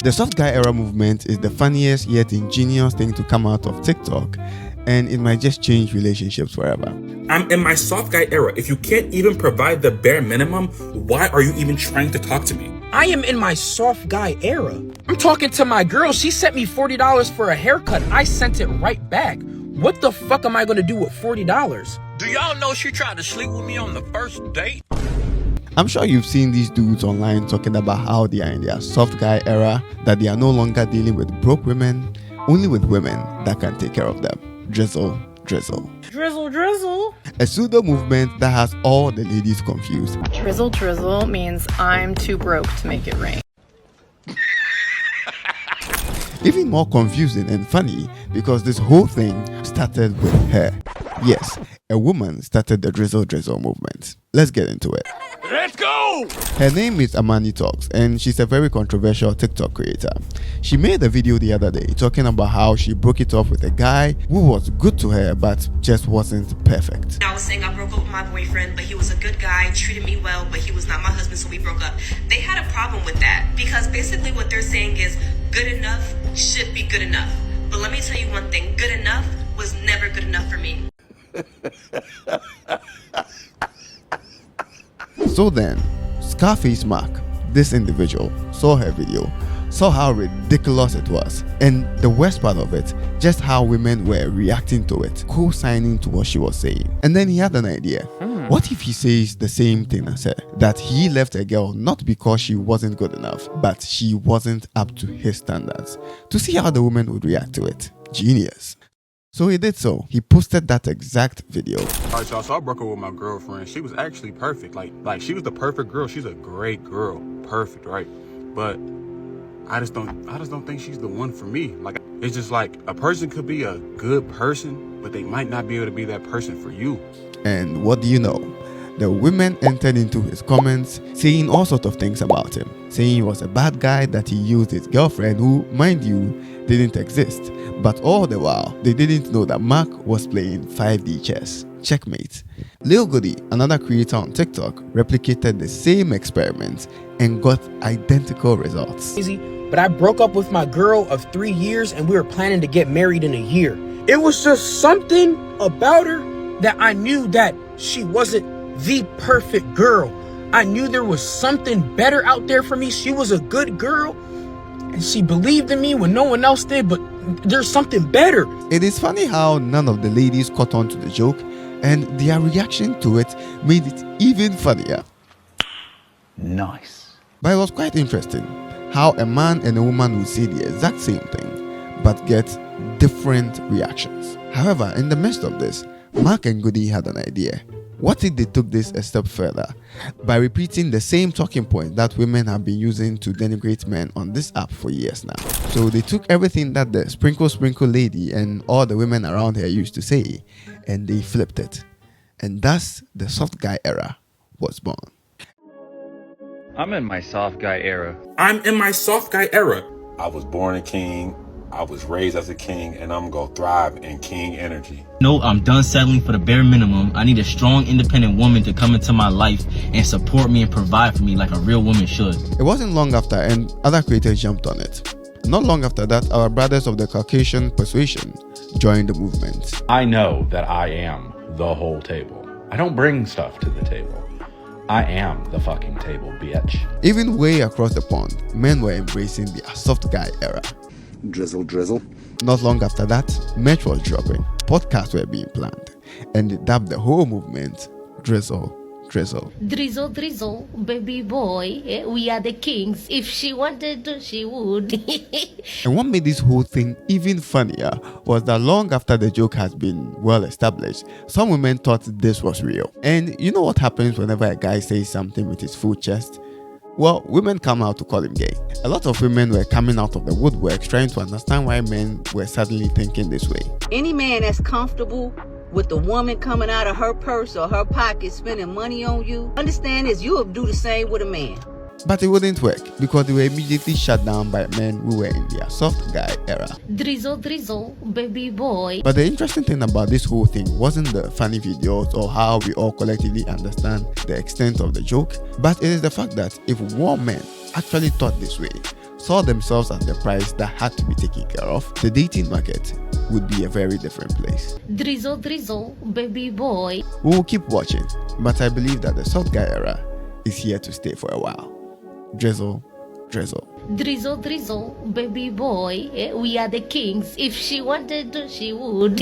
The soft guy era movement is the funniest yet ingenious thing to come out of TikTok, and it might just change relationships forever. I'm in my soft guy era. If you can't even provide the bare minimum, why are you even trying to talk to me? I am in my soft guy era. I'm talking to my girl. She sent me $40 for a haircut. I sent it right back. What the fuck am I gonna do with $40? Do y'all know she tried to sleep with me on the first date? I'm sure you've seen these dudes online talking about how they are in their soft guy era, that they are no longer dealing with broke women, only with women that can take care of them. Drizzle, drizzle. Drizzle, drizzle. A pseudo movement that has all the ladies confused. Drizzle, drizzle means I'm too broke to make it rain. Even more confusing and funny because this whole thing started with her. Yes, a woman started the drizzle drizzle movement. Let's get into it. Let's go! Her name is Amani Talks and she's a very controversial TikTok creator. She made a video the other day talking about how she broke it off with a guy who was good to her but just wasn't perfect. I was saying I broke up with my boyfriend, but he was a good guy, treated me well, but he was not my husband, so we broke up. They had a problem with that because basically what they're saying is good enough should be good enough. But let me tell you one thing, good enough was never good enough for me. So then, Scarface Mark, this individual, saw her video, saw how ridiculous it was, and the worst part of it, just how women were reacting to it, co-signing to what she was saying. And then he had an idea. What if he says the same thing as her? That he left a girl not because she wasn't good enough, but she wasn't up to his standards, to see how the woman would react to it. Genius. So he did so. He posted that exact video. Alright, y'all, so I broke up with my girlfriend. She was actually perfect. Like she was the perfect girl. She's a great girl. Perfect, right? But I just don't think she's the one for me. Like, it's just like a person could be a good person, but they might not be able to be that person for you. And what do you know? The women entered into his comments saying all sorts of things about him, saying he was a bad guy, that he used his girlfriend, who, mind you, didn't exist. But all the while, they didn't know that Mark was playing 5D chess. Checkmate. Lil Goody, another creator on TikTok, replicated the same experiment and got identical results. But I broke up with my girl of 3 years and we were planning to get married in a year. It was just something about her that I knew that she wasn't the perfect girl. I knew there was something better out there for me. She was a good girl and she believed in me when no one else did, but there's something better. It is funny how none of the ladies caught on to the joke, and their reaction to it made it even funnier. Nice. But it was quite interesting how a man and a woman would say the exact same thing but get different reactions. However, in the midst of this, Mark and Goody had an idea. What if they took this a step further by repeating the same talking point that women have been using to denigrate men on this app for years now? So they took everything that the sprinkle lady and all the women around her used to say and they flipped it. And thus the soft guy era was born. I'm in my soft guy era. I'm in my soft guy era. I was born a king. I was raised as a king, and I'm gonna thrive in king energy. No, I'm done settling for the bare minimum. I need a strong, independent woman to come into my life and support me and provide for me like a real woman should. It wasn't long after, and other creators jumped on it. Not long after that, our brothers of the Caucasian persuasion joined the movement. I know that I am the whole table. I don't bring stuff to the table. I am the fucking table, bitch. Even way across the pond, men were embracing the soft guy era. Drizzle, drizzle. Not long after that, merch was dropping, podcasts were being planned, and they dubbed the whole movement Drizzle, Drizzle. Drizzle, drizzle, baby boy, we are the kings. If she wanted to, she would. And what made this whole thing even funnier was that long after the joke has been well established, some women thought this was real. And you know what happens whenever a guy says something with his full chest? Well, women come out to call him gay. A lot of women were coming out of the woodworks trying to understand why men were suddenly thinking this way. Any man that's comfortable with the woman coming out of her purse or her pocket spending money on you, understand is you'll do the same with a man. But it wouldn't work because they were immediately shut down by men who were in their soft guy era. Drizzle, drizzle, baby boy. But the interesting thing about this whole thing wasn't the funny videos or how we all collectively understand the extent of the joke, but it is the fact that if more men actually thought this way, saw themselves as the prize that had to be taken care of, the dating market would be a very different place. Drizzle, drizzle, baby boy. We will keep watching, but I believe that the soft guy era is here to stay for a while. Drizzle, drizzle. Drizzle, drizzle, baby boy. We are the kings. If she wanted to, she would.